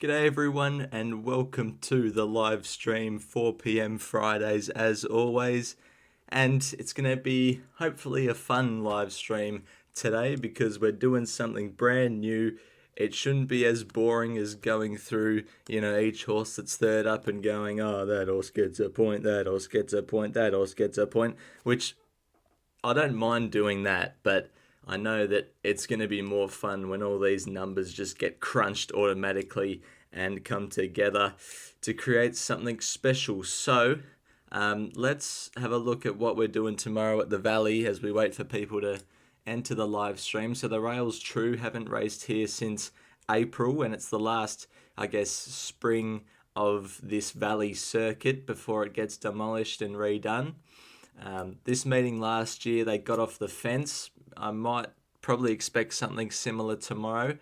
G'day everyone and welcome to the live stream 4 p.m. Fridays as always. And it's going to be hopefully a fun live stream today because we're doing something brand new. It shouldn't be as boring as going through, each horse that's third up and going, oh, that horse gets a point, that horse gets a point, that horse gets a point, which I don't mind doing that, but I know that it's going to be more fun when all these numbers just get crunched automatically and come together to create something special. So let's have a look at what we're doing tomorrow at the Valley as we wait for people to enter the live stream. So the Rails True haven't raced here since April, and it's the last, spring of this Valley circuit before it gets demolished and redone. This meeting last year, they got off the fence. I might probably expect something similar tomorrow.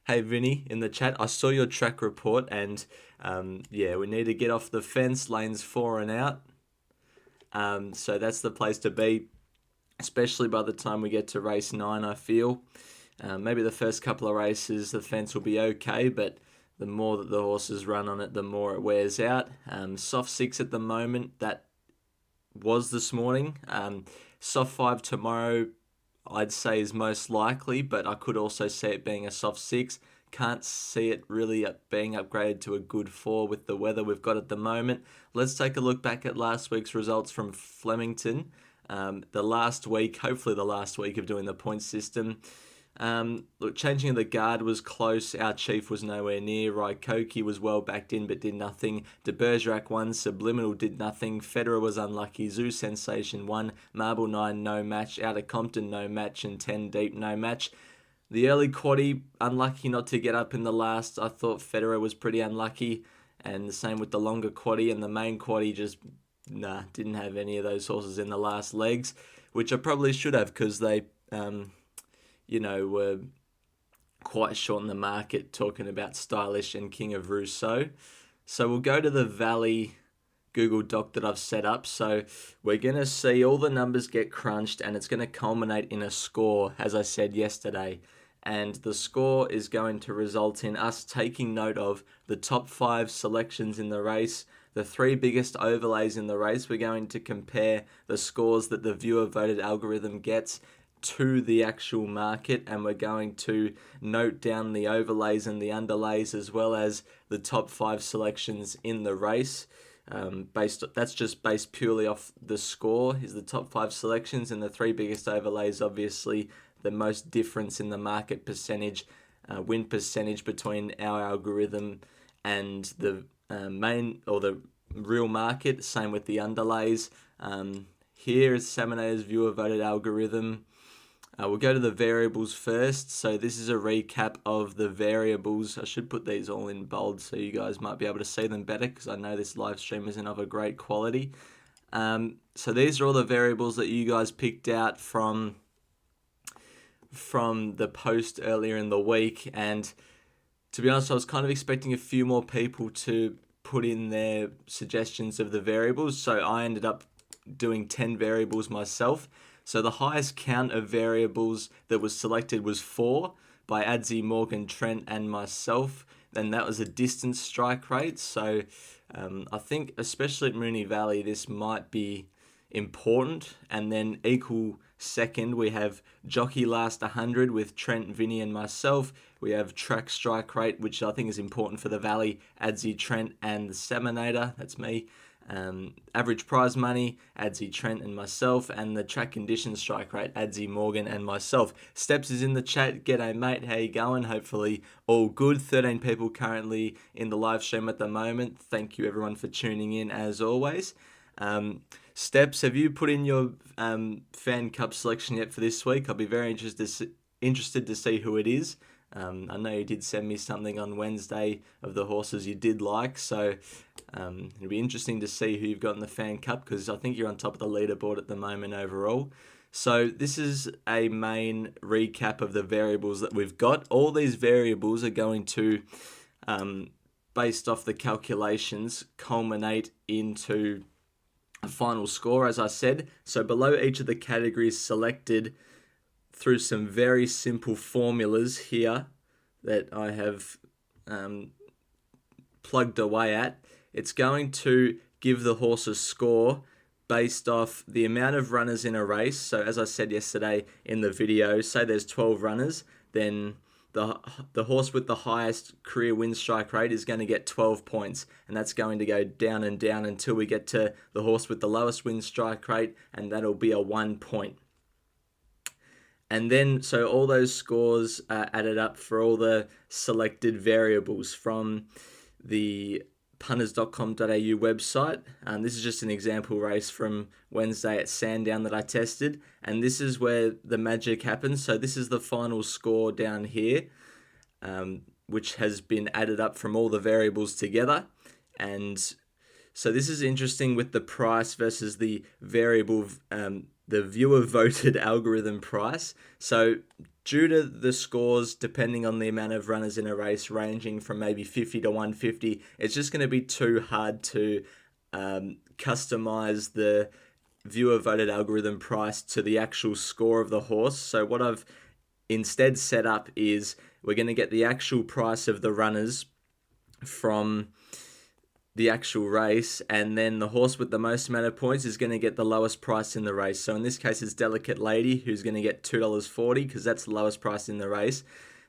Hey Vinny in the chat, I saw your track report and we need to get off the fence, lanes 4 and out. So that's the place to be, especially by the time we get to race 9, I feel. Maybe the first couple of races, the fence will be okay, but the more that the horses run on it, the more it wears out. Soft 6 at the moment, that was this morning. Soft 5 tomorrow, I'd say is most likely, but I could also see it being a soft 6. Can't see it really being upgraded to a good 4 with the weather we've got at the moment. Let's take a look back at last week's results from Flemington. Hopefully the last week of doing the point system. Changing of the guard was close. Our Chief was nowhere near. Raikoki was well backed in but did nothing. De Bergerac won. Subliminal did nothing. Federer was unlucky. Zoo Sensation won. Marble 9 no match. Out of Compton no match. And 10 Deep no match. The early Quaddie unlucky not to get up in the last. I thought Federer was pretty unlucky. And the same with the longer Quaddie. And the main Quaddie just didn't have any of those horses in the last legs, which I probably should have because they were quite short in the market talking about Stylish and King of Rousseau. So we'll go to the Valley Google Doc that I've set up. So we're going to see all the numbers get crunched and it's going to culminate in a score, as I said yesterday. And the score is going to result in us taking note of the top 5 selections in the race, the 3 biggest overlays in the race. We're going to compare the scores that the viewer voted algorithm gets to the actual market, and we're going to note down the overlays and the underlays as well as the top 5 selections in the race. That's just based purely off the score, is the top 5 selections, and the 3 biggest overlays, obviously the most difference in the market percentage, win percentage between our algorithm and the main or the real market. Same with the underlays. Here is Saminator's viewer voted algorithm. We'll go to the variables first. So this is a recap of the variables. I should put these all in bold so you guys might be able to see them better because I know this live stream isn't of a great quality. So these are all the variables that you guys picked out from the post earlier in the week. And to be honest, I was kind of expecting a few more people to put in their suggestions of the variables. So I ended up doing 10 variables myself. So the highest count of variables that was selected was 4 by Adzi, Morgan, Trent and myself. And that was a distance strike rate. So I think especially at Moonee Valley, this might be important. And then equal second, we have jockey last 100 with Trent, Vinny and myself. We have track strike rate, which I think is important for the Valley, Adzi, Trent and the Seminator. That's me. Average prize money, Adzi, Trent and myself, and the track condition strike rate, Adzi, Morgan and myself. Steps is in the chat. G'day mate, how you going? Hopefully all good. 13 people currently in the live stream at the moment. Thank you everyone for tuning in as always. Steps, have you put in your fan cup selection yet for this week? I'll be very interested to see who it is. I know you did send me something on Wednesday of the horses you did like, so it'll be interesting to see who you've got in the fan cup because I think you're on top of the leaderboard at the moment overall. So this is a main recap of the variables that we've got. All these variables are going to, based off the calculations, culminate into a final score, as I said. So below each of the categories selected through some very simple formulas here that I have plugged away at, it's going to give the horse a score based off the amount of runners in a race. So as I said yesterday in the video, say there's 12 runners, then the horse with the highest career win strike rate is going to get 12 points, and that's going to go down and down until we get to the horse with the lowest win strike rate, and that'll be a 1 point. And then, so all those scores are added up for all the selected variables from the punters.com.au website. This is just an example race from Wednesday at Sandown that I tested. And this is where the magic happens. So this is the final score down here, which has been added up from all the variables together. And so this is interesting with the price versus the variable, the viewer voted algorithm price. So due to the scores, depending on the amount of runners in a race, ranging from maybe 50 to 150, it's just going to be too hard to customize the viewer voted algorithm price to the actual score of the horse. So what I've instead set up is we're going to get the actual price of the runners from the actual race, and then the horse with the most amount of points is going to get the lowest price in the race. So in this case, it's Delicate Lady, who's going to get $2.40 because that's the lowest price in the race.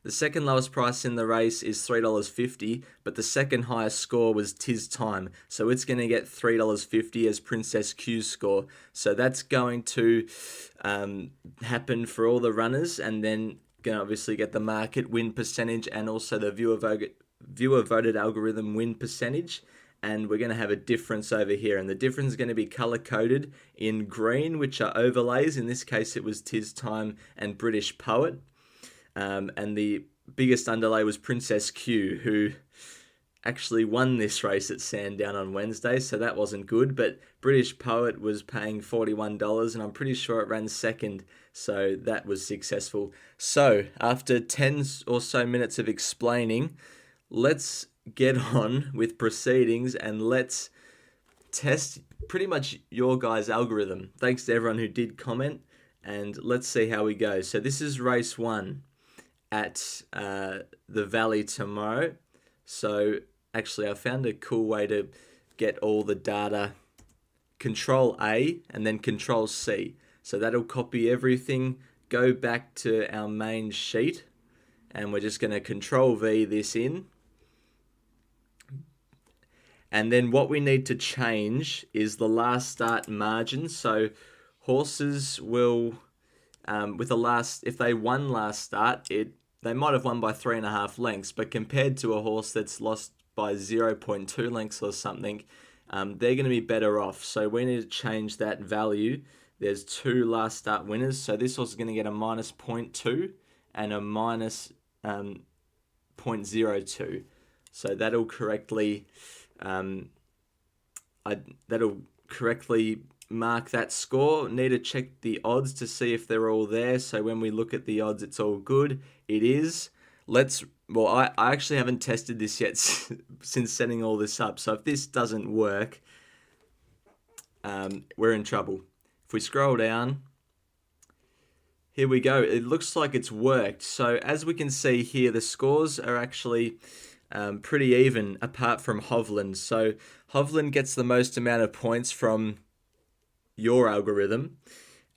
The second lowest price in the race is $3.50, but the second highest score was Tis Time, so it's going to get $3.50 as Princess Q's score. So that's going to happen for all the runners, and then going to obviously get the market win percentage and also the viewer voted algorithm win percentage. And we're going to have a difference over here. And the difference is going to be color-coded in green, which are overlays. In this case, it was Tis Time and British Poet. And the biggest underlay was Princess Q, who actually won this race at Sandown on Wednesday, so that wasn't good. But British Poet was paying $41, and I'm pretty sure it ran second, so that was successful. So after 10 or so minutes of explaining, let's get on with proceedings and let's test pretty much your guys' algorithm. Thanks to everyone who did comment, and let's see how we go. So this is race 1 at the Valley tomorrow. So actually I found a cool way to get all the data. Control A and then Control C. So that'll copy everything, go back to our main sheet, and we're just going to Control V this in. And then what we need to change is the last start margin. So horses will, if they won last start, they might have won by 3.5 lengths, but compared to a horse that's lost by 0.2 lengths or something, they're going to be better off. So we need to change that value. There's 2 last start winners. So this horse is going to get a minus 0.2 and a minus 0.02. So that'll correctly mark that score. Need to check the odds to see if they're all there. So when we look at the odds, it's all good. It is. I actually haven't tested this yet since setting all this up. So if this doesn't work, we're in trouble. If we scroll down, here we go. It looks like it's worked. So as we can see here, the scores are actually pretty even apart from Hovland. So Hovland gets the most amount of points from your algorithm,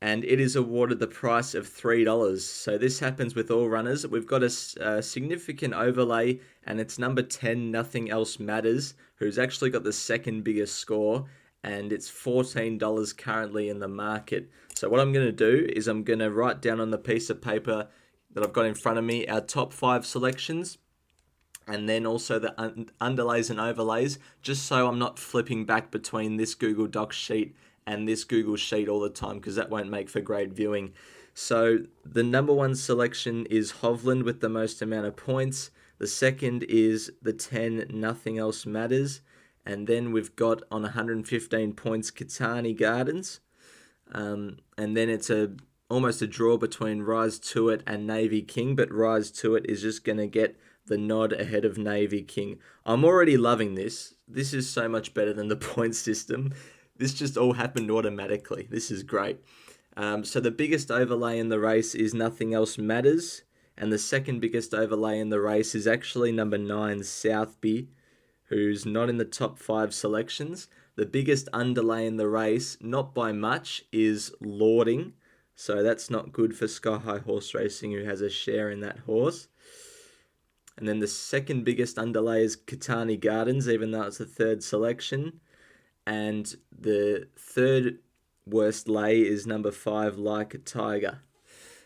and it is awarded the price of $3. So this happens with all runners. We've got a significant overlay, and it's number 10, Nothing Else Matters, who's actually got the second biggest score, and it's $14 currently in the market. So what I'm going to do is I'm going to write down on the piece of paper that I've got in front of me our top 5 selections, and then also the underlays and overlays, just so I'm not flipping back between this Google Docs sheet and this Google sheet all the time, because that won't make for great viewing. So the number 1 selection is Hovland with the most amount of points. The second is the 10, Nothing Else Matters. And then we've got on 115 points, Catani Gardens. And then it's almost a draw between Rise to It and Navy King, but Rise to It is just going to get the nod ahead of Navy King. I'm already loving this. This is so much better than the point system. This just all happened automatically. This is great. So the biggest overlay in the race is Nothing Else Matters. And the second biggest overlay in the race is actually number 9, Southby, who's not in the top 5 selections. The biggest underlay in the race, not by much, is Lording. So that's not good for Sky High Horse Racing, who has a share in that horse. And then the second biggest underlay is Catani Gardens, even though it's the 3rd selection. And the 3rd worst lay is number 5, Like a Tiger.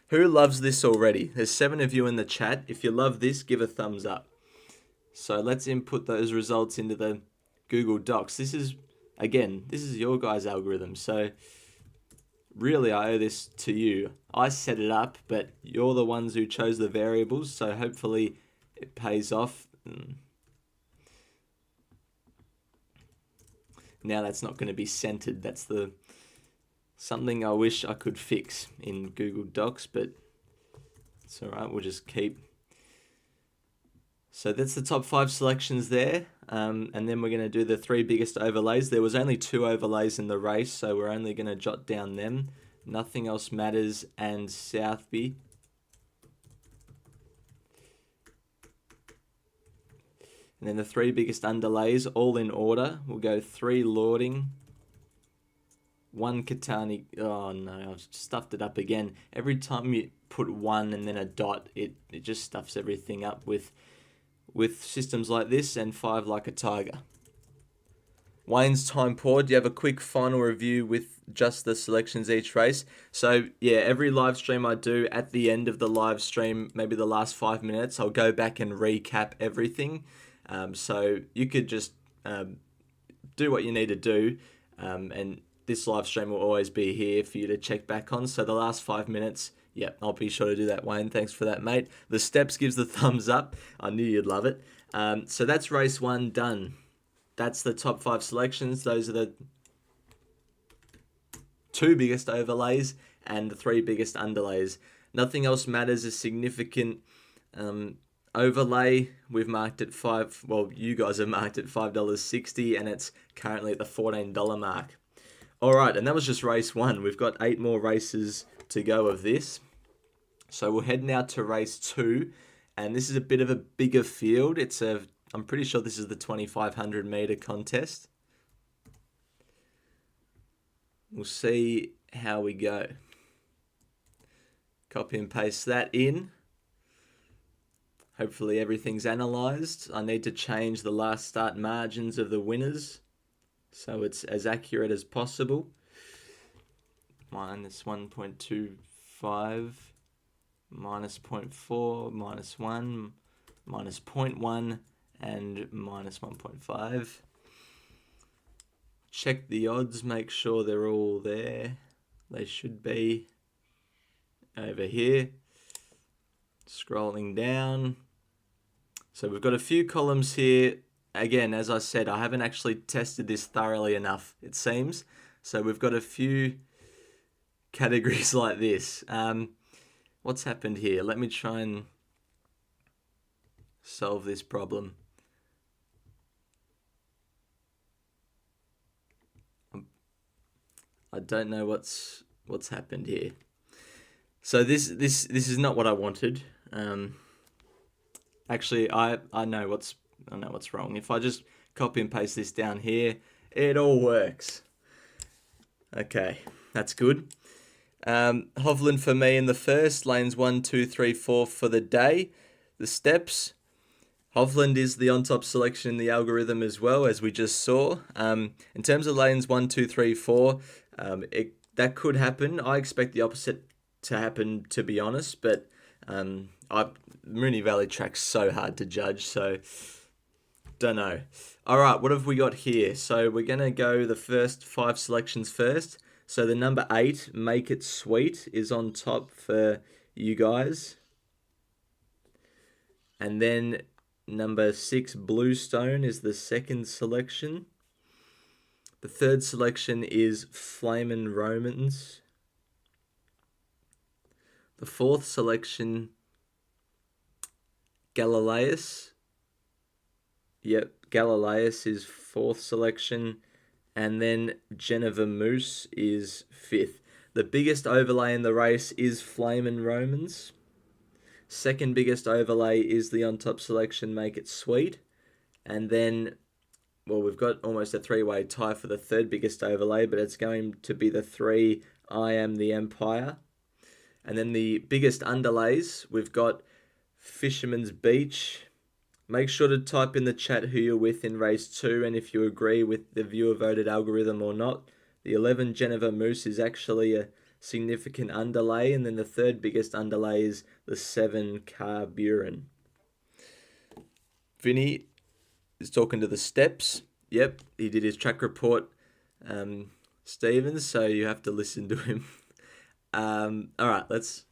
Who loves this already? There's 7 of you in the chat. If you love this, give a thumbs up. So let's input those results into the Google Docs. This is your guys' algorithm. So really, I owe this to you. I set it up, but you're the ones who chose the variables. So hopefully it pays off. Now that's not going to be centered. That's something I wish I could fix in Google Docs, but it's all right. We'll just keep. So that's the top 5 selections there. And then we're going to do the 3 biggest overlays. There was only 2 overlays in the race, so we're only going to jot down them. Nothing Else Matters and Southby. And then the 3 biggest underlays, all in order. We'll go 3 Lording, 1 Catani. Oh no, I've stuffed it up again. Every time you put 1 and then a dot, it just stuffs everything up with systems like this, and 5 Like a Tiger. Wayne's time poor. Do you have a quick final review with just the selections each race? So yeah, every live stream I do, at the end of the live stream, maybe the last 5 minutes, I'll go back and recap everything. So you could just do what you need to do, and this live stream will always be here for you to check back on. So the last 5 minutes, yeah, I'll be sure to do that, Wayne. Thanks for that, mate. The Steps gives the thumbs up. I knew you'd love it. So that's race 1 done. That's the top 5 selections. Those are the 2 biggest overlays and the 3 biggest underlays. Nothing Else Matters a significant overlay. We've marked it you guys have marked it $5.60, and it's currently at the $14 mark. All right, and that was just race 1. We've got 8 more races to go of this. So we'll head now to race 2, and this is a bit of a bigger field. I'm pretty sure this is the 2,500 meter contest. We'll see how we go. Copy and paste that in. Hopefully everything's analysed. I need to change the last start margins of the winners so it's as accurate as possible. Minus 1.25, minus 0.4, minus 1, minus 0.1, and minus 1.5. Check the odds, make sure they're all there. They should be over here. Scrolling down. So we've got a few columns here. Again, as I said, I haven't actually tested this thoroughly enough, it seems. So we've got a few categories like this. What's happened here? Let me try and solve this problem. I don't know what's happened here. So this is not what I wanted. Actually, I know what's wrong. If I just copy and paste this down here, it all works. Okay, that's good. Hovland for me in the first, lanes 1, 2, 3, 4 for the day. The Steps. Hovland is the on-top selection in the algorithm as well, as we just saw. In terms of lanes 1, 2, 3, 4, that could happen. I expect the opposite to happen, to be honest, but Moonee Valley track's so hard to judge, so don't know. All right, what have we got here? So we're going to go the first 5 selections first. So the number 8, Make It Sweet, is on top for you guys. And then number 6, Bluestone, is the second selection. The third selection is Flamin' Romans. The fourth selection, Galileus. Yep, Galileus is 4th selection. And then Geneva Moose is 5th. The biggest overlay in the race is Flamin' Romans. Second biggest overlay is the on-top selection, Make It Sweet. And then well, we've got almost a three-way tie for the third biggest overlay, but it's going to be the 3 I Am the Empire. And then the biggest underlays, we've got Fisherman's Beach. Make sure to type in the chat who you're with in race 2 and if you agree with the viewer voted algorithm or not. The 11 Geneva Moose is actually a significant underlay, and then the third biggest underlay is the 7 Carburin. Vinny is talking to the steps. Yep, he did his track report, Stevens, so you have to listen to him. All right, let's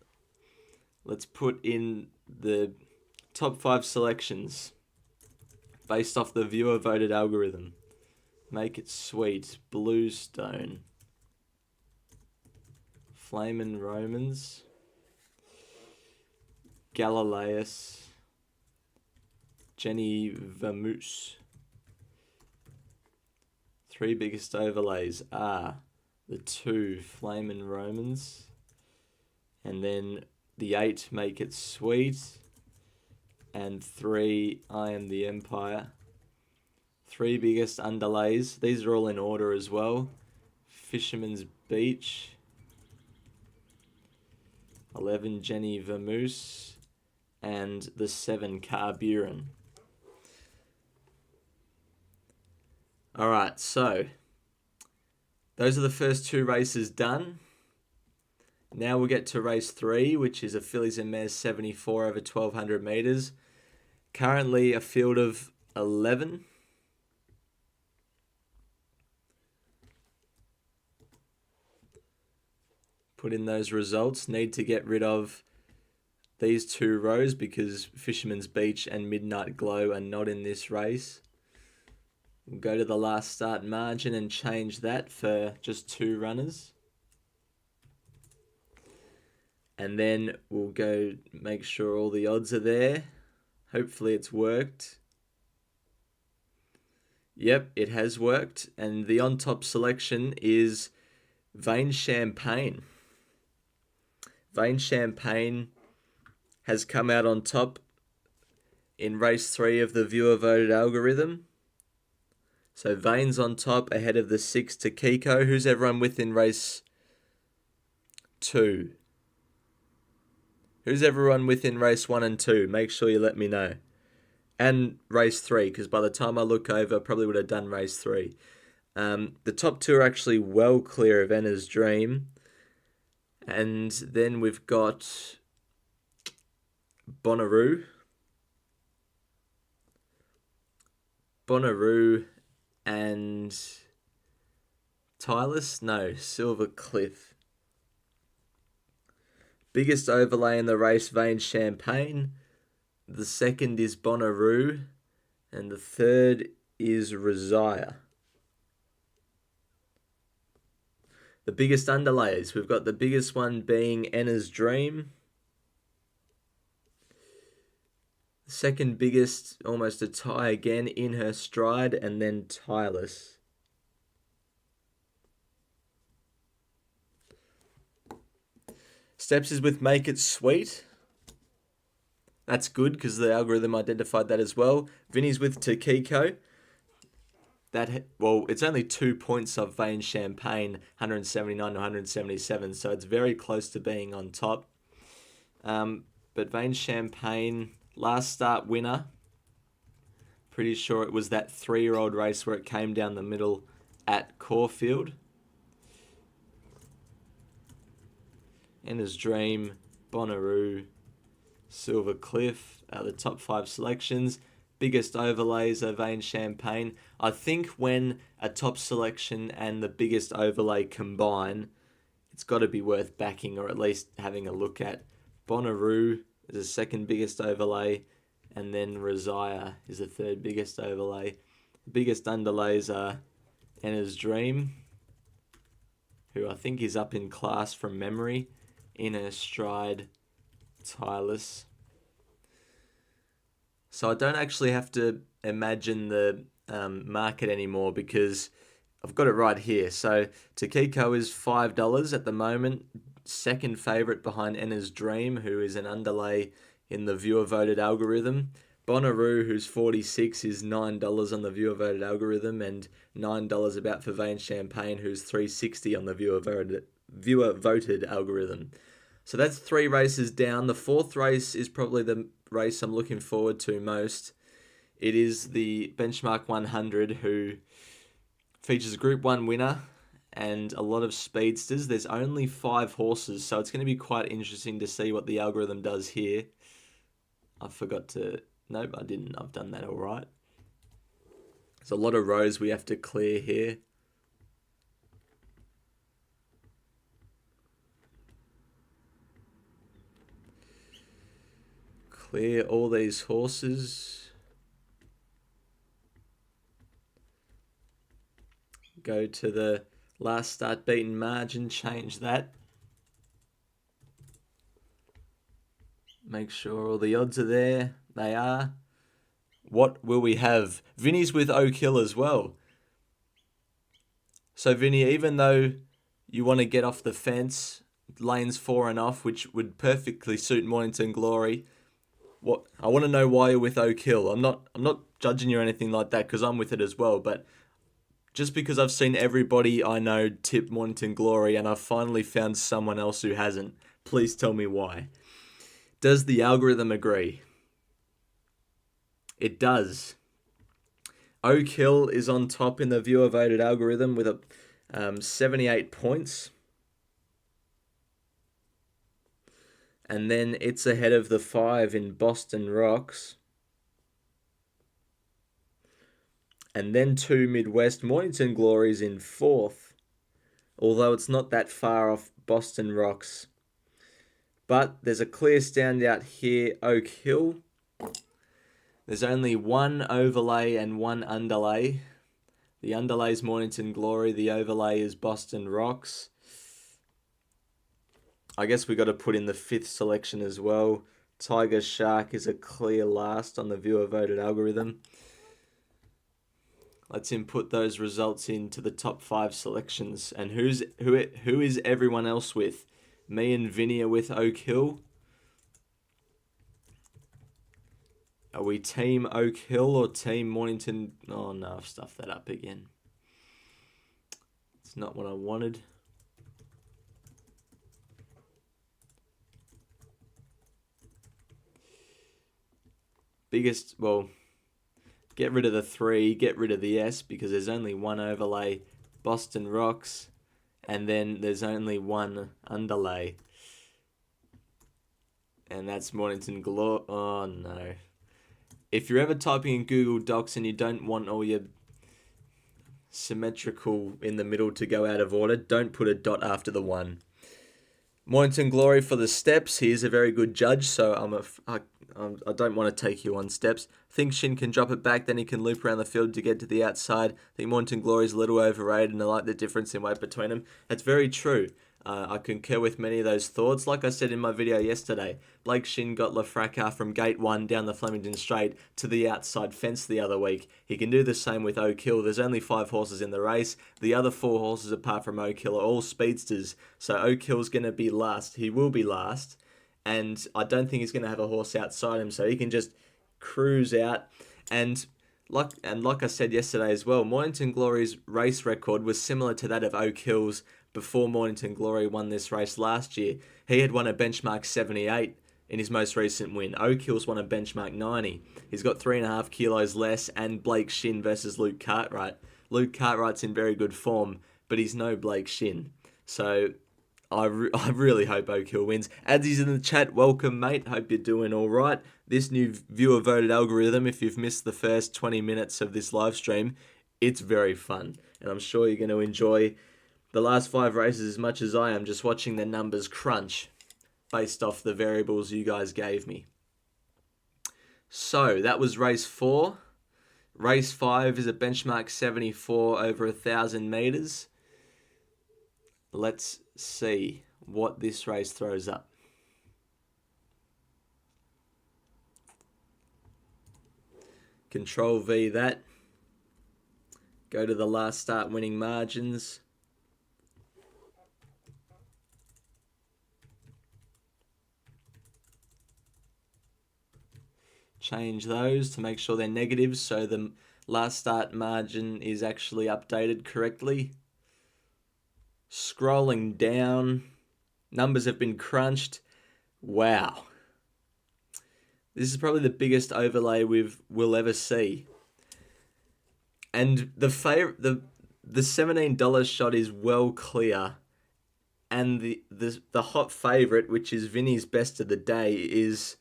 put in the top 5 selections based off the viewer voted algorithm. Make It Sweet, Bluestone, Flamin' Romans, Galileus, Jenny Vamoose. 3 biggest overlays are the 2 Flamin' Romans, and then the 8 Make It Sweet, and 3 I Am the Empire. 3 biggest underlays, these are all in order as well. Fisherman's Beach, 11 Jenny Vamoose, and the 7 Carburin. Alright, so those are the first 2 races done. Now we'll get to race 3, which is a fillies and mares 74 over 1200 metres. Currently a field of 11. Put in those results. Need to get rid of these 2 rows because Fisherman's Beach and Midnight Glow are not in this race. We'll go to the last start margin and change that for just 2 runners. And then we'll go make sure all the odds are there. Hopefully it's worked. Yep, it has worked. And the on-top selection is Vein Champagne. Vein Champagne has come out on top in race 3 of the viewer voted algorithm. So Vane's on top ahead of the 6 to Kiko. Who's everyone with in race 2? Who's everyone with in race 1 and 2? Make sure you let me know. And race 3, because by the time I look over, I probably would have done race 3. The top 2 are actually well clear of Enna's Dream. And then we've got Bonnaroo. And Tylus? No, Silver Cliff. Biggest overlay in the race, Vein Champagne. The second is Bonnaroo. And the third is Rosiah. The biggest underlays, we've got the biggest one being Enna's Dream. The second biggest, almost a tie again, In Her Stride, and then Tylus. Steps is with Make It Sweet. That's good because the algorithm identified that as well. Vinny's with Takiko. It's only 2 points of Vein Champagne, 179 to 177, so it's very close to being on top. But Vein Champagne, last start winner. Pretty sure it was that 3-year-old race where it came down the middle at Caulfield. Enna's Dream, Bonnaroo, Silver Cliff are the top 5 selections. Biggest overlays are Vein Champagne. I think when a top selection and the biggest overlay combine, it's got to be worth backing or at least having a look at. Bonnaroo is the second biggest overlay, and then Rosiah is the third biggest overlay. The biggest underlays are Enna's Dream, who I think is up in class from memory. In Her Stride, Tylus. So I don't actually have to imagine the market anymore because I've got it right here. So Takiko is $5 at the moment. Second favourite behind Enna's Dream, who is an underlay in the viewer voted algorithm. Bonnaroo, who's 46, is $9 on the viewer voted algorithm, and $9 about Favain Champagne, who's $3.60 on the viewer voted algorithm. So that's 3 races down. The 4th race is probably the race I'm looking forward to most. It is the Benchmark 100, who features a Group 1 winner and a lot of speedsters. There's only 5 horses, so it's going to be quite interesting to see what the algorithm does here. I forgot to... Nope, I didn't. I've done that all right. There's a lot of rows we have to clear here. Clear all these horses. Go to the last start beaten margin, change that. Make sure all the odds are there. They are. What will we have? Vinny's with Oak Hill as well. So Vinny, even though you want to get off the fence, lanes 4 and off, which would perfectly suit Mornington Glory, what I want to know why you're with Oak Hill. I'm not judging you or anything like that, because I'm with it as well, but just because I've seen everybody I know tip Mornington Glory and I've finally found someone else who hasn't, please tell me why. Does the algorithm agree? It does. Oak Hill is on top in the viewer voted algorithm with 78 points. And then it's ahead of the 5 in Boston Rocks. And then 2 Midwest. Mornington Glory's in 4th. Although it's not that far off Boston Rocks. But there's a clear standout here, Oak Hill. There's only 1 overlay and 1 underlay. The underlay is Mornington Glory. The overlay is Boston Rocks. I guess we got to put in the 5th selection as well. Tiger Shark is a clear last on the viewer voted algorithm. Let's input those results into the top 5 selections. And who is everyone else with? Me and Vinny are with Oak Hill. Are we Team Oak Hill or Team Mornington? Oh no, I've stuffed that up again. It's not what I wanted. Well, get rid of the 3, get rid of the S, because there's only 1 overlay, Boston Rocks, and then there's only 1 underlay. And that's Mornington Glory. Oh no. If you're ever typing in Google Docs and you don't want all your symmetrical in the middle to go out of order, don't put a dot after the 1. Mornington Glory for the steps. He is a very good judge, so I don't want to take you on steps. I think Shin can drop it back, then he can loop around the field to get to the outside. I think Mornington Glory is a little overrated, and I like the difference in weight between them. That's very true. I concur with many of those thoughts. Like I said in my video yesterday, Blake Shin got Lafracca from gate 1 down the Flemington Straight to the outside fence the other week. He can do the same with Oak Hill. There's only 5 horses in the race. The other 4 horses apart from Oak Hill are all speedsters. So Oak Hill's going to be last. He will be last. And I don't think he's going to have a horse outside him. So he can just cruise out. And like I said yesterday as well, Mornington Glory's race record was similar to that of Oak Hill's before Mornington Glory won this race last year. He had won a benchmark 78 in his most recent win. Oak Hill's won a benchmark 90. He's got 3.5 kilos less, and Blake Shin versus Luke Cartwright. Luke Cartwright's in very good form, but he's no Blake Shin. So I really hope Oak Hill wins. Adzi's in the chat. Welcome, mate. Hope you're doing all right. This new viewer voted algorithm, if you've missed the first 20 minutes of this live stream, it's very fun. And I'm sure you're going to enjoy the last 5 races as much as I am, just watching the numbers crunch based off the variables you guys gave me. So that was race 4. Race 5 is a benchmark 74 over 1,000 meters. Let's see what this race throws up. Control V that. Go to the last start winning margins. change those to make sure they're negative so the last start margin is actually updated correctly. Scrolling down, numbers have been crunched. Wow. This is probably the biggest overlay we'll ever see. And the $17 shot is well clear. And the hot favourite, which is Vinny's best of the day, is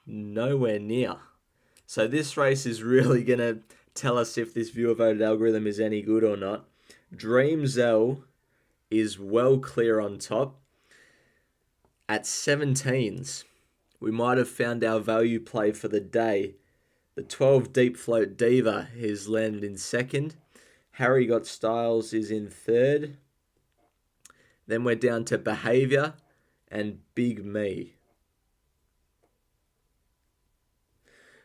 nowhere near. So this race is really going to tell us if this viewer voted algorithm is any good or not. Dream Zell is well clear on top. At 17s, we might have found our value play for the day. The 12 Deep Float Diva has landed in second. Harry Got Styles is in third. Then we're down to Behaviour and Big Me.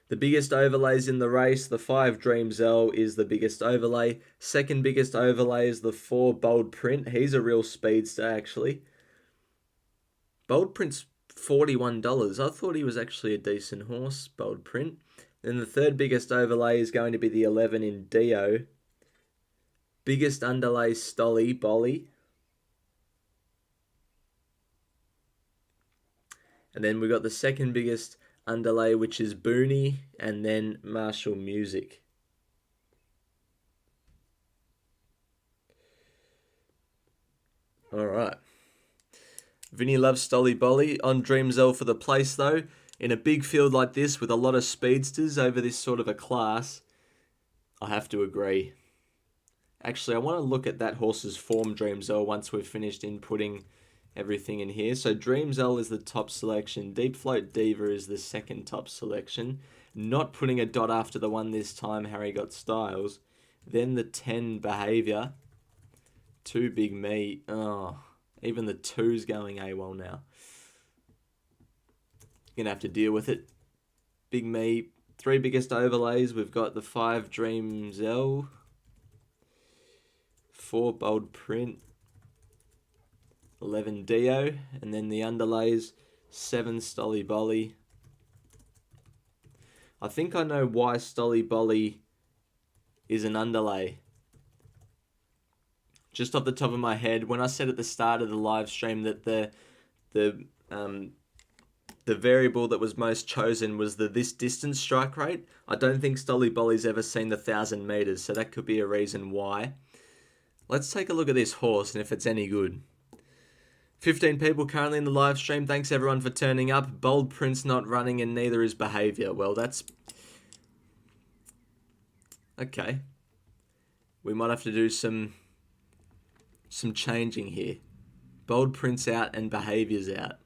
The biggest overlays in the race, the 5 Dream Zell is the biggest overlay. Second biggest overlay is the 4 Bold Print. He's a real speedster, actually. Bold Print's $41. I thought he was actually a decent horse, Bold Print. Then the third biggest overlay is going to be the 11 in Dio. Biggest underlay, Stolly Bolly. And then we've got the second biggest underlay, which is Moonee, and then Marshall Music. All right. Vinny loves Stolly Bolly on Dream Zell for the place, though. In a big field like this with a lot of speedsters over this sort of a class, I have to agree. Actually, I want to look at that horse's form, Dream Zell, once we've finished inputting everything in here. So Dream Zell is the top selection. Deep Float Diva is the second top selection. Not putting a dot after the one this time, Harry Got Styles. Then the 10 Behaviour. 2 Big Me. Oh, even the 2's going AWOL now. You're going to have to deal with it. Big Me. 3 biggest overlays. We've got the 5 Dream Zell. 4 Bold Print. 11 Dio, and then the underlays, 7 Stolly Bolly. I think I know why Stolly Bolly is an underlay. Just off the top of my head, when I said at the start of the live stream that the variable that was most chosen was this distance strike rate, I don't think Stolly Bolly's ever seen the 1,000 meters, so that could be a reason why. Let's take a look at this horse and if it's any good. 15 people currently in the live stream. Thanks everyone for turning up. Bold Print's not running and neither is Behaviour. Well, that's... okay. We might have to do some changing here. Bold Print's out and Behaviour's out.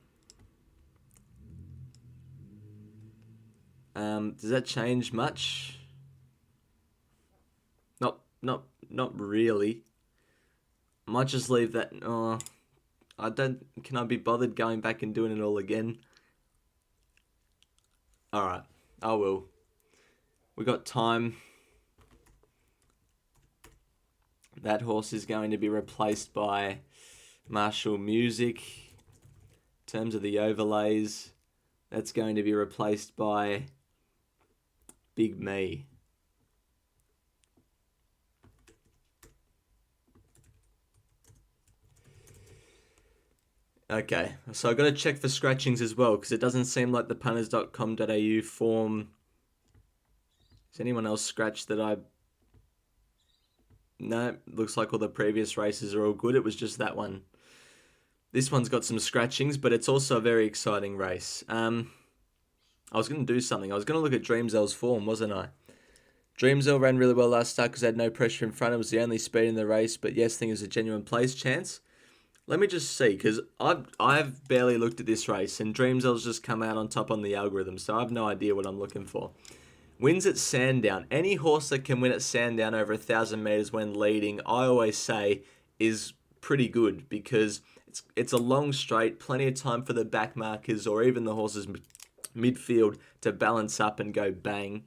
Does that change much? Not really. Might just leave that... oh... can I be bothered going back and doing it all again? Alright, I will. We got time. That horse is going to be replaced by Marshall Music. In terms of the overlays, that's going to be replaced by Big Me. Okay, so I've got to check for scratchings as well, because it doesn't seem like the punters.com.au form... Has anyone else scratched that I... No, looks like all the previous races are all good. It was just that one. This one's got some scratchings, but it's also a very exciting race. I was going to do something. I was going to look at Dream Zell's form, wasn't I? Dream Zell ran really well last start because I had no pressure in front. It was the only speed in the race, but yes, I think it was a genuine place chance. Let me just see, because I've barely looked at this race, and Dream Zell's just come out on top on the algorithm, so I have no idea what I'm looking for. Wins at Sandown. Any horse that can win at Sandown over 1,000 metres when leading, I always say, is pretty good, because it's a long straight, plenty of time for the back markers, or even the horse's midfield to balance up and go bang.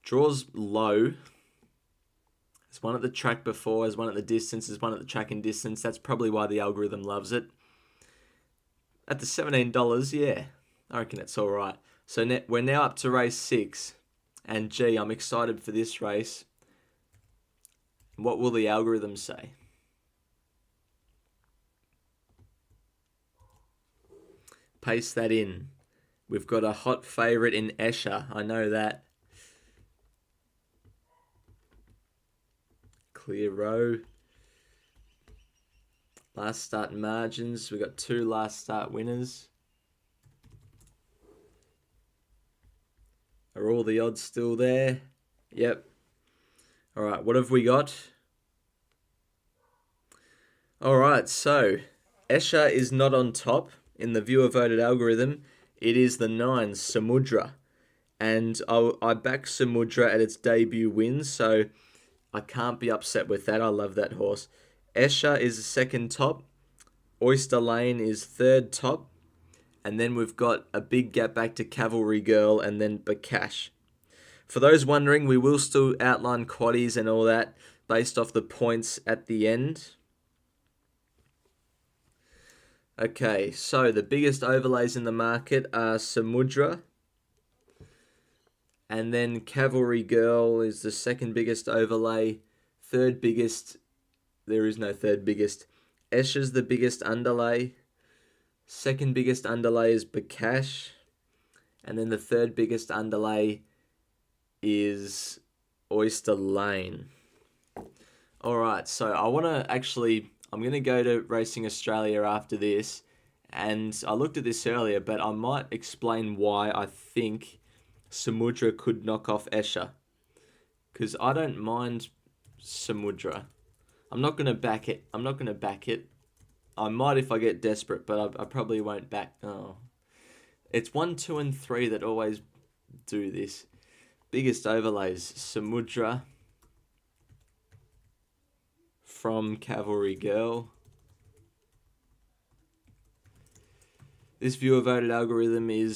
Draws low. There's one at the track before, there's one at the distance, there's one at the track and distance. That's probably why the algorithm loves it. At the $17, yeah, I reckon it's all right. So we're now up to race 6. And gee, I'm excited for this race. What will the algorithm say? Paste that in. We've got a hot favourite in Escher. I know that. Clear row. Last start margins. We've got 2 last start winners. Are all the odds still there? Yep. All right, what have we got? All right, so Escher is not on top in the viewer voted algorithm. It is the 9, Samudra. And I back Samudra at its debut win, so I can't be upset with that. I love that horse. Escher is the second top. Oyster Lane is third top. And then we've got a big gap back to Cavalry Girl and then Bakash. For those wondering, we will still outline quaddies and all that based off the points at the end. Okay, so the biggest overlays in the market are Samudra. And then Cavalry Girl is the second biggest overlay. Third biggest, there is no third biggest. Escher's the biggest underlay. Second biggest underlay is Bakash. And then the third biggest underlay is Oyster Lane. Alright, so I'm going to go to Racing Australia after this. And I looked at this earlier, but I might explain why I think Samudra could knock off Escher. Because I don't mind Samudra. I'm not going to back it. I might if I get desperate, but I probably won't back. Oh. It's 1, 2, and 3 that always do this. Biggest overlays, Samudra from Cavalry Girl. This viewer voted algorithm I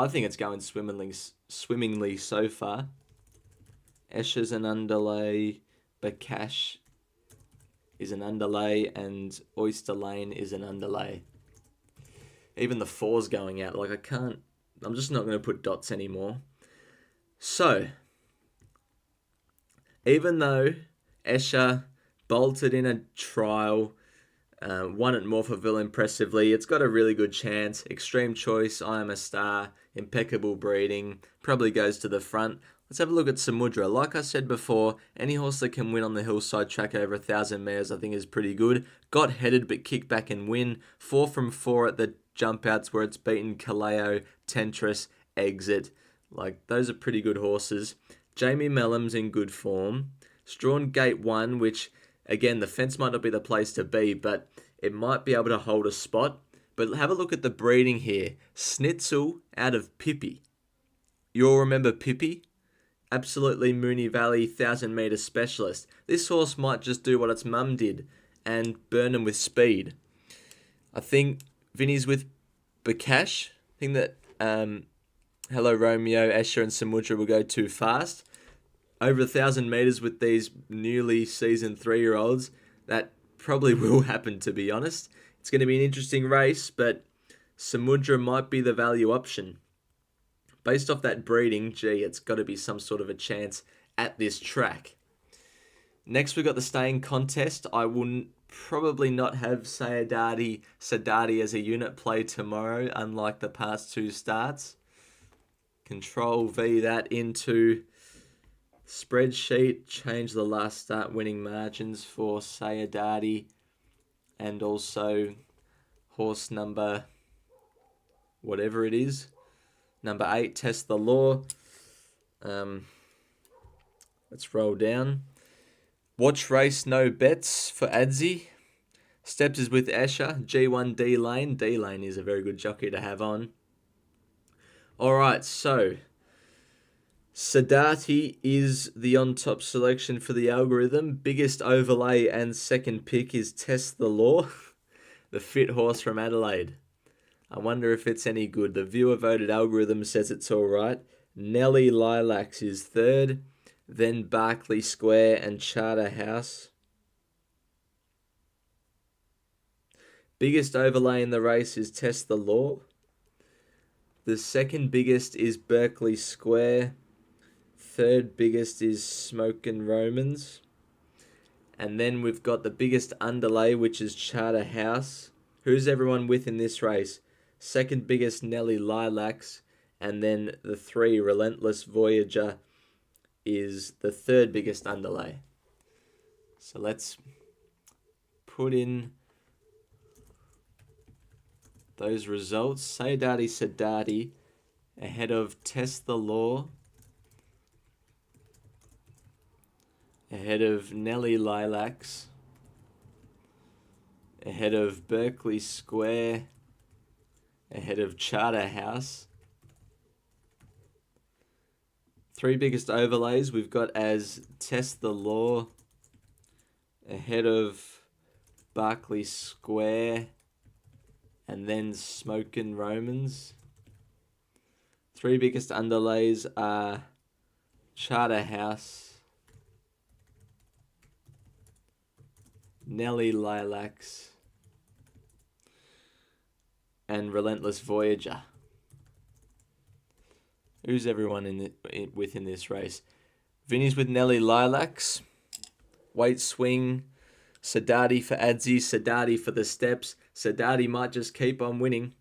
think it's going swimmingly so far. Escher's an underlay, Bakash is an underlay, and Oyster Lane is an underlay. Even the 4's going out. I'm just not going to put dots anymore. So, even though Escher bolted in a trial, won at Morphettville impressively, it's got a really good chance. Extreme Choice, I Am a Star, impeccable breeding, probably goes to the front. Let's have a look at Samudra. Like I said before, any horse that can win on the hillside track over 1,000 metres I think is pretty good. Got headed but kick back and win. 4 from 4 at the jump outs where it's beaten Kaleo, Tentris, Exit. Those are pretty good horses. Jamie Mellum's in good form. Strawn Gate 1, which, again, the fence might not be the place to be, but it might be able to hold a spot. But have a look at the breeding here. Snitzel out of Pippi. You all remember Pippi? Absolutely Moonee Valley 1,000 metre specialist. This horse might just do what its mum did and burn them with speed. I think Vinny's with Bakash. I think that Hello Romeo, Escher and Samudra will go too fast. Over 1,000 metres with these newly seasoned 3-year-olds, that probably will happen, to be honest. It's going to be an interesting race, but Samudra might be the value option. Based off that breeding, it's got to be some sort of a chance at this track. Next, we've got the staying contest. I will probably not have Sadati as a unit play tomorrow, unlike the past 2 starts. Control V that into spreadsheet. Change the last start winning margins for Sayadati and also horse number whatever it is. Number 8, Test the Law. Let's roll down. Watch race, no bets for Adzi. Steps is with Escher. G1 D Lane. D Lane is a very good jockey to have on. Alright, so Sadati is the on-top selection for the algorithm. Biggest overlay and second pick is Test the Law, the fit horse from Adelaide. I wonder if it's any good. The viewer voted algorithm says it's alright. Nelly Lilacs is third. Then Barclay Square and Charterhouse. Biggest overlay in the race is Test the Law. The second biggest is Berkeley Square. Third biggest is Smokin' Romans. And then we've got the biggest underlay, which is Charter House. Who's everyone with in this race? Second biggest, Nelly Lilacs. And then the 3, Relentless Voyager, is the third biggest underlay. So let's put in those results. Sadati Sadati ahead of Test the Law, ahead of Nelly Lilacs, ahead of Berkeley Square, ahead of Charter House. 3 biggest overlays we've got as Test the Law, ahead of Berkeley Square, and then Smokin' Romans. 3 biggest underlays are Charter House, Nelly Lilacs, and Relentless Voyager. Who's everyone within this race? Vinny's with Nelly Lilacs. Weight swing. Sadati for Adzi. Sadati for the steps. Sadati might just keep on winning.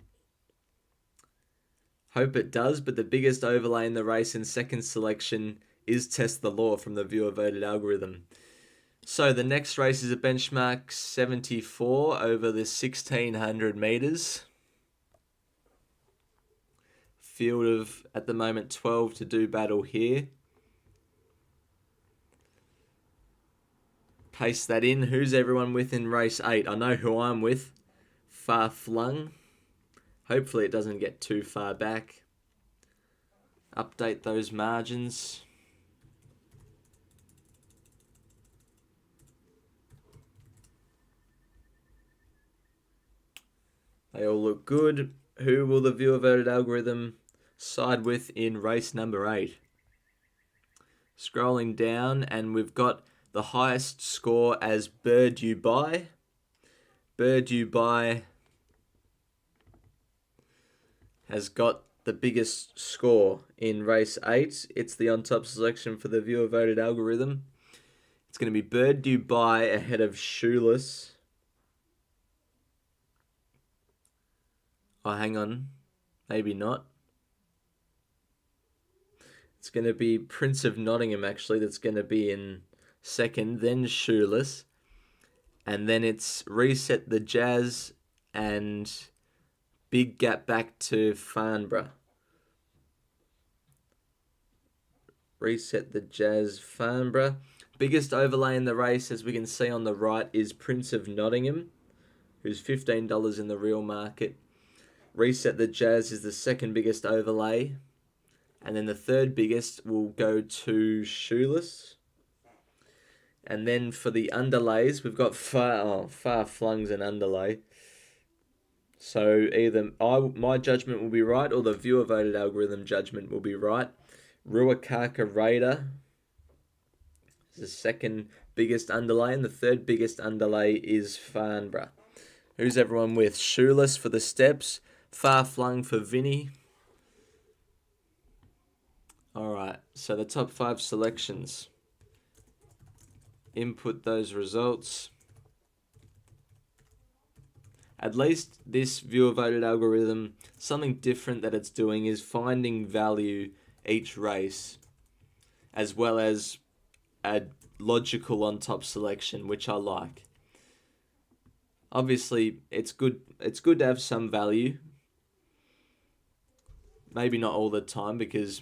Hope it does, but the biggest overlay in the race in second selection is Test the Law from the viewer voted algorithm. So the next race is a benchmark 74 over the 1600 metres. Field of, at the moment, 12 to do battle here. Paste that in. Who's everyone with in race 8? I know who I'm with. Far Flung. Hopefully it doesn't get too far back. Update those margins. They all look good. Who will the viewer voted algorithm side with in race number 8? Scrolling down, and we've got the highest score as Bird You Buy. Bird You Buy has got the biggest score in race 8. It's the on-top selection for the viewer voted algorithm. It's going to be Bird You Buy ahead of Shoeless. Oh, hang on. Maybe not. It's going to be Prince of Nottingham, actually, that's going to be in second, then Shoeless. And then it's Reset the Jazz and big gap back to Farnborough. Reset the Jazz, Farnborough. Biggest overlay in the race, as we can see on the right, is Prince of Nottingham, who's $15 in the real market. Reset the Jazz is the second biggest overlay. And then the third biggest will go to Shoeless. And then for the underlays, we've got Far Flung's an underlay. So either my judgment will be right or the viewer voted algorithm judgment will be right. Ruakaka Raider is the second biggest underlay, and the third biggest underlay is Farnborough. Who's everyone with? Shoeless for the steps, Far Flung for Vinny. Alright, so the top 5 selections. Input those results. At least this viewer voted algorithm, something different that it's doing is finding value each race, as well as a logical on top selection, which I like. Obviously, it's good to have some value. Maybe not all the time, because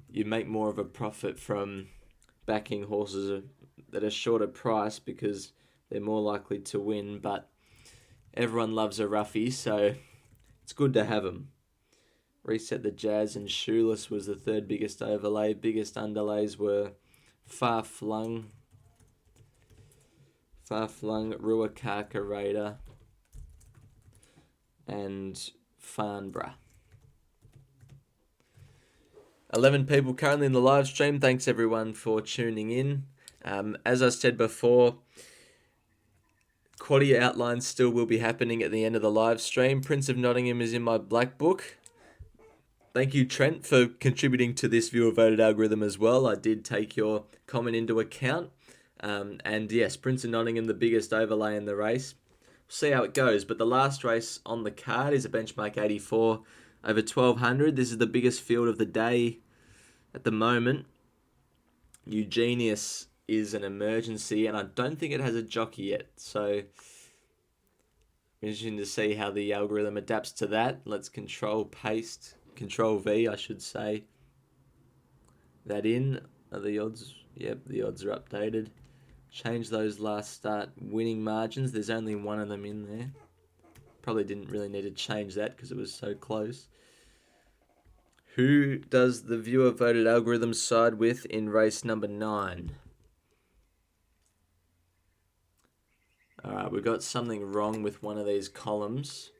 you make more of a profit from backing horses that are shorter price because they're more likely to win, but everyone loves a roughie, so it's good to have them. Reset the Jazz and Shoeless was the third biggest overlay. Biggest underlays were Far Flung, Ruakaka Raider, and Farnborough. 11 people currently in the live stream. Thanks everyone for tuning in. As I said before, Quaddie outlines still will be happening at the end of the live stream. Prince of Nottingham is in my black book. Thank you, Trent, for contributing to this viewer voted algorithm as well. I did take your comment into account. And yes, Prince of Nottingham, the biggest overlay in the race. We'll see how it goes. But the last race on the card is a benchmark 84 over 1200. This is the biggest field of the day at the moment. Eugenius is an emergency, and I don't think it has a jockey yet. So, interesting to see how the algorithm adapts to that. Let's control V, I should say. That in. Are the odds? Yep, the odds are updated. Change those last start winning margins. There's only one of them in there. Probably didn't really need to change that because it was so close. Who does the viewer voted algorithm side with in race number 9? Alright, we've got something wrong with one of these columns.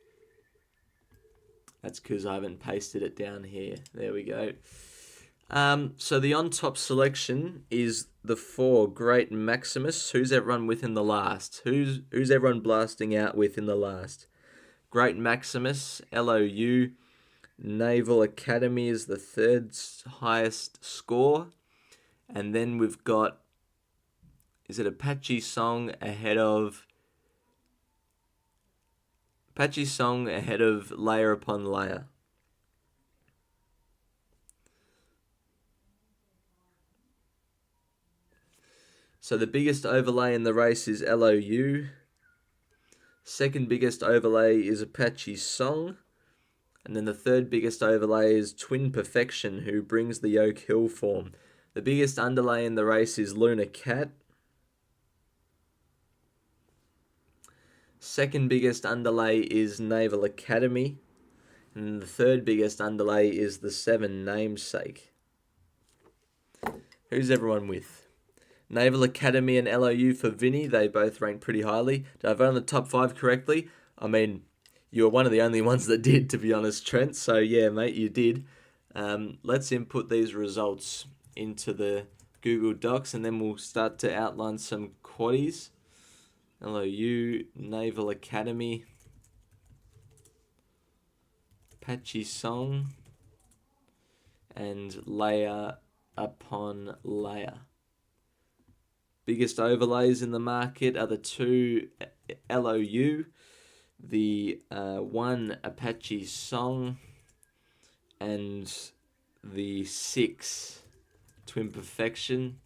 That's because I haven't pasted it down here. There we go. So the on-top selection is the 4 Great Maximus. Who's everyone with in the last? Who's everyone blasting out with in the last? Great Maximus, LOU. Naval Academy is the 3rd highest score. And then we've got, is it Apache Song ahead of Layer Upon Layer? So the biggest overlay in the race is LOU. Second biggest overlay is Apache Song. And then the 3rd biggest overlay is Twin Perfection, who brings the Oak Hill form. The biggest underlay in the race is Luna Cat. Second biggest underlay is Naval Academy. And the 3rd biggest underlay is the 7 Namesake. Who's everyone with? Naval Academy and LOU for Vinny. They both rank pretty highly. Did I vote on the top 5 correctly? I mean, you were one of the only ones that did, to be honest, Trent. So, yeah, mate, you did. Let's input these results into the Google Docs, and then we'll start to outline some quaddies. LOU, Naval Academy, Apache Song, and Layer Upon Layer. Biggest overlays in the market are the 2 LOU, the 1 Apache Song, and the 6 Twin Perfection.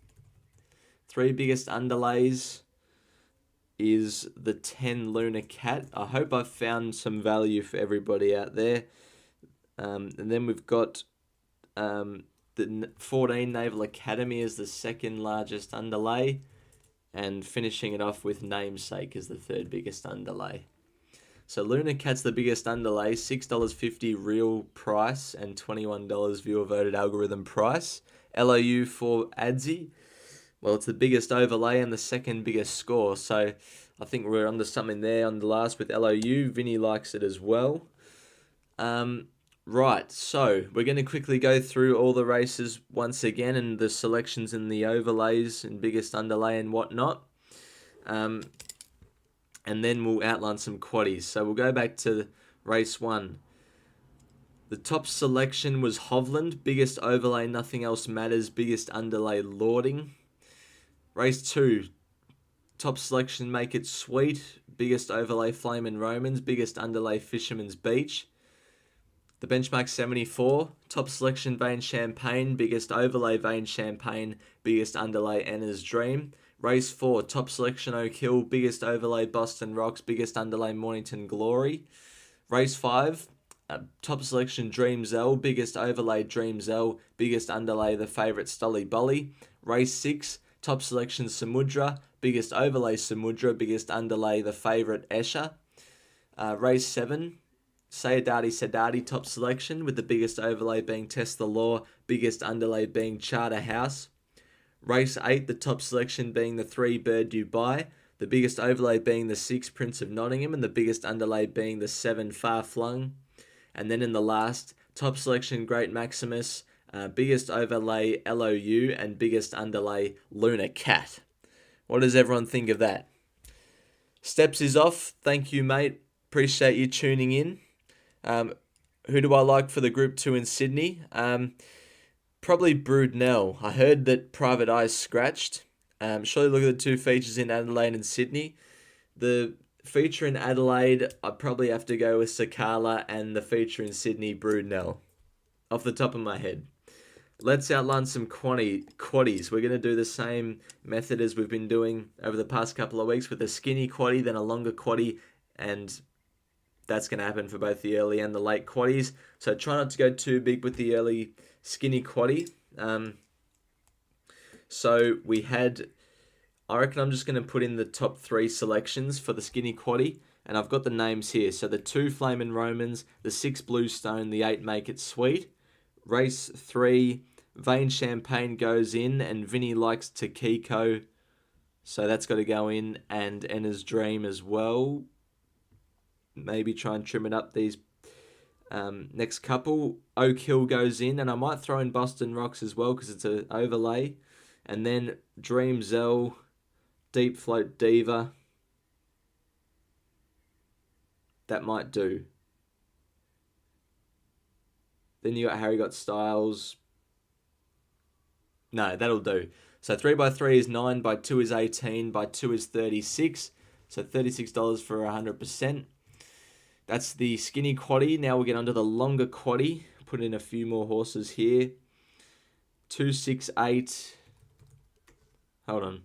3 biggest underlays is the 10 Luna Cat. I hope I've found some value for everybody out there. And then we've got the 14 Naval Academy as the 2nd largest underlay, and finishing it off with Namesake as the 3rd biggest underlay. So Luna Cat's the biggest underlay, $6.50 real price and $21 viewer voted algorithm price. LOU for Adzi, well, it's the biggest overlay and the 2nd biggest score. So I think we're onto something there on the last with LOU. Vinny likes it as well. Right, so we're going to quickly go through all the races once again and the selections and the overlays and biggest underlay and whatnot. And then we'll outline some quaddies. So we'll go back to race 1. The top selection was Hovland. Biggest overlay, Nothing Else Matters. Biggest underlay, Lording. Race 2. Top selection, Make It Sweet. Biggest overlay, Flamin' Romans. Biggest underlay, Fisherman's Beach. The benchmark 74, top selection Vein Champagne, biggest overlay Vein Champagne, biggest underlay Anna's Dream. Race 4, top selection Oak Hill, biggest overlay Boston Rocks, biggest underlay Mornington Glory. Race 5, top selection Dream Zell, biggest overlay Dream Zell, biggest underlay the favourite Stolly Bolly. Race 6, top selection Samudra, biggest overlay Samudra, biggest underlay the favourite Escher. Race 7, Sayadati Sadati top selection, with the biggest overlay being Test the Law, biggest underlay being Charterhouse. Race 8, the top selection being the 3 Bird Dubai, the biggest overlay being the 6 Prince of Nottingham, and the biggest underlay being the 7 Far Flung. And then in the last, top selection Great Maximus, biggest overlay LOU, and biggest underlay Luna Cat. What does everyone think of that? Steps is off. Thank you, mate. Appreciate you tuning in. Who do I like for the Group 2 in Sydney? Probably Broodnell. I heard that Private Eye scratched. Surely look at the two features in Adelaide and Sydney. The feature in Adelaide, I'd probably have to go with Sakala, and the feature in Sydney, Broodnell. Off the top of my head. Let's outline some quaddies. We're going to do the same method as we've been doing over the past couple of weeks with a skinny quaddie, then a longer quaddie, and that's going to happen for both the early and the late quaddies. So try not to go too big with the early skinny quaddie. So we had, I reckon I'm just going to put in the top 3 selections for the skinny quaddie, and I've got the names here. So the 2 Flaming Romans, the 6 Bluestone, the 8 Make It Sweet. Race 3, Vein Champagne goes in, and Vinny likes Takiko, so that's got to go in, and Enna's Dream as well. Maybe try and trim it up these next couple. Oak Hill goes in, and I might throw in Boston Rocks as well because it's an overlay. And then Dream Zell, Deep Float Diva. That might do. Then you got Harry Got Styles. No, that'll do. So 3x3 is 9, by 2 is 18, by 2 is 36. So $36 for 100%. That's the skinny quaddie. Now we'll get onto the longer quaddie. Put in a few more horses here. 268. Hold on.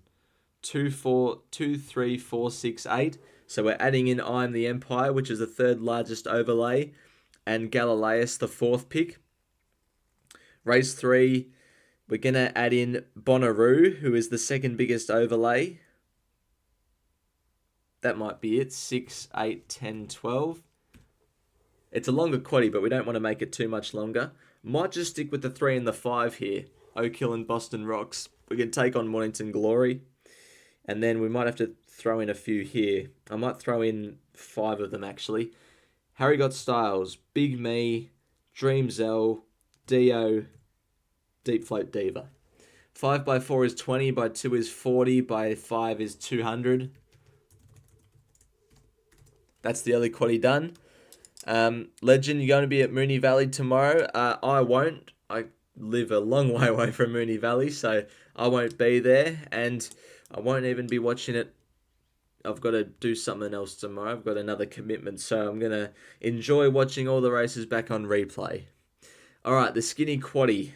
2, 4, 2, 3, 4, 6, 8. So we're adding in I Am the Empire, which is the 3rd largest overlay, and Galileus, the 4th pick. Race 3, we're going to add in Bonnaroo, who is the 2nd biggest overlay. That might be it. 6, 8, 10, 12. It's a longer quaddie, but we don't want to make it too much longer. Might just stick with the 3 and the 5 here. Oak Hill and Boston Rocks. We can take on Mornington Glory. And then we might have to throw in a few here. I might throw in 5 of them, actually. Harry Got Styles, Big Me, Dream Zell, Dio, Deep Float Diva. 5x4 is 20, by 2 is 40, by 5 is 200. That's the early quaddie done. Legend, you're going to be at Moonee Valley tomorrow. I won't. I live a long way away from Moonee Valley, so I won't be there, and I won't even be watching it. I've got to do something else tomorrow. I've got another commitment, so I'm going to enjoy watching all the races back on replay. All right, the skinny quaddie.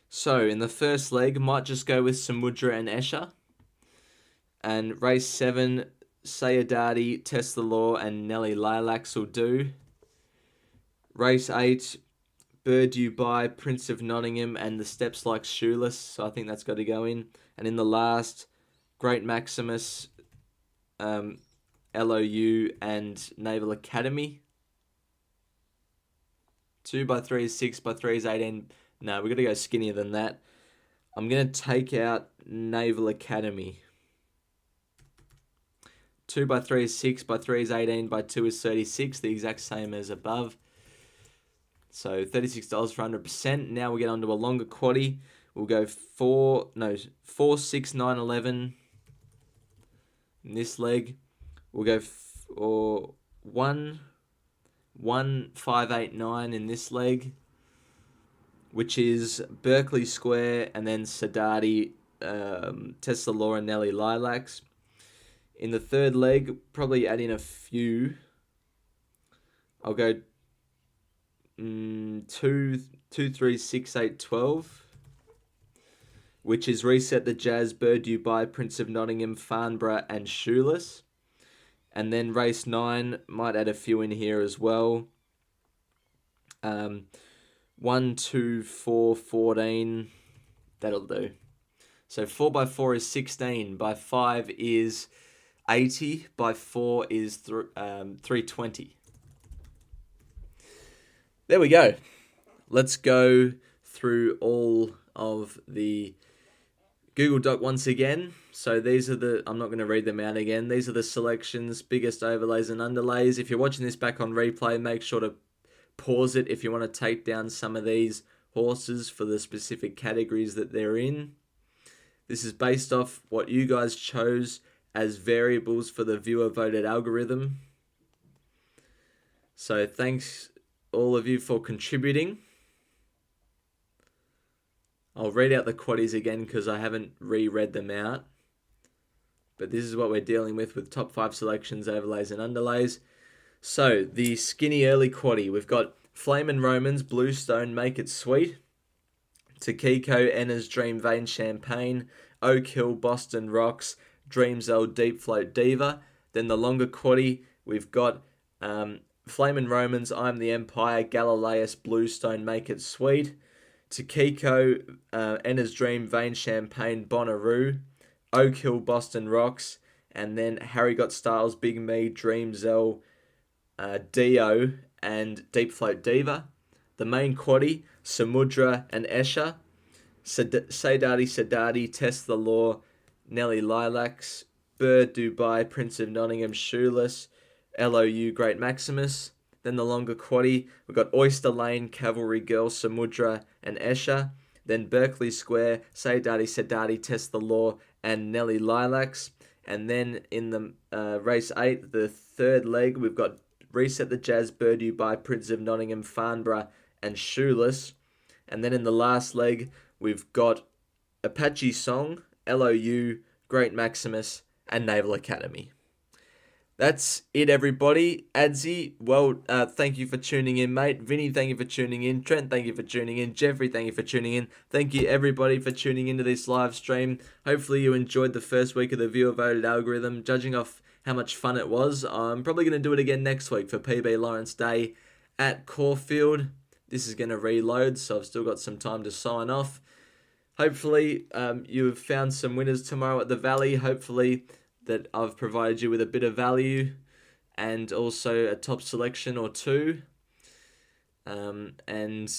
So in the first leg, might just go with Samudra and Escher. And race 7, Sayadati, Test the Law, and Nelly Lilacs will do. Race 8, Bird You Buy, Prince of Nottingham, and the Steps Like Shoeless. So I think that's got to go in. And in the last, Great Maximus, LOU, and Naval Academy. 2x3 is 6x3 is 18. No, we've got to go skinnier than that. I'm going to take out Naval Academy. 2x3 is 6, by 3 is 18, by 2 is 36, the exact same as above. So $36 for 100%. Now we get onto a longer quaddie. We'll go 4, 6, 9, 11 in this leg. We'll go for 1, 5, 8, 9 in this leg, which is Berkeley Square, and then Sadati, Tesla Law, and Nelly Lilacs. In the third leg, probably add in a few. I'll go 2, 3, 6, 8, 12, which is Reset the Jazz, Bird You Buy, Prince of Nottingham, Farnborough, and Shoeless. And then race 9, might add a few in here as well. 1, 2, 4, 14. That'll do. So 4x4 is 16. By 5 is 80. By 4 is 320. There we go. Let's go through all of the Google Doc once again. So these are I'm not going to read them out again. These are the selections, biggest overlays and underlays. If you're watching this back on replay, make sure to pause it if you want to take down some of these horses for the specific categories that they're in. This is based off what you guys chose as variables for the viewer voted algorithm. So thanks all of you for contributing. I'll read out the quaddies again because I haven't reread them out. But this is what we're dealing with top 5 selections, overlays and underlays. So the skinny early quaddie, we've got Flamin' Romans, Bluestone, Make It Sweet, Takiko, Enna's Dream Vein Champagne, Oak Hill, Boston Rocks, Dreams Old Deep Float Diva. Then the longer quaddie, we've got Flamin' Romans, I'm the Empire, Galileus, Bluestone, Make It Sweet, Takiko, Enna's Dream Vein Champagne, Bonnaroo, Oak Hill, Boston Rocks, and then Harry Got Styles, Big Me, Dream Zell, Dio, and Deep Float Diva. The main quaddie, Samudra and Esha, Saydati Sadati, Test the Law, Nelly Lilacs, Bird Dubai, Prince of Nottingham, Shoeless, LOU, Great Maximus. Then the longer quaddie, we've got Oyster Lane, Cavalry Girl, Samudra and Esha. Then Berkeley Square, Saydati Sadati, Test the Law, and Nelly Lilacs. And then in the race 8, the third leg, we've got Reset the Jazz, Bird Dubai, Prince of Nottingham, Farnborough, and Shoeless. And then in the last leg, we've got Apache Song, LOU, Great Maximus, and Naval Academy. That's it, everybody. Adzi, well, thank you for tuning in, mate. Vinny, thank you for tuning in. Trent, thank you for tuning in. Jeffrey, thank you for tuning in. Thank you, everybody, for tuning into this live stream. Hopefully you enjoyed the first week of the viewer voted algorithm. Judging off how much fun it was, I'm probably going to do it again next week for PB Lawrence Day at Caulfield. This is going to reload, so I've still got some time to sign off. Hopefully you've found some winners tomorrow at the Valley. Hopefully that I've provided you with a bit of value and also a top selection or two. And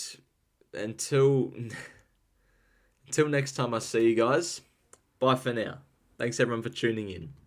until next time I see you guys, bye for now. Thanks everyone for tuning in.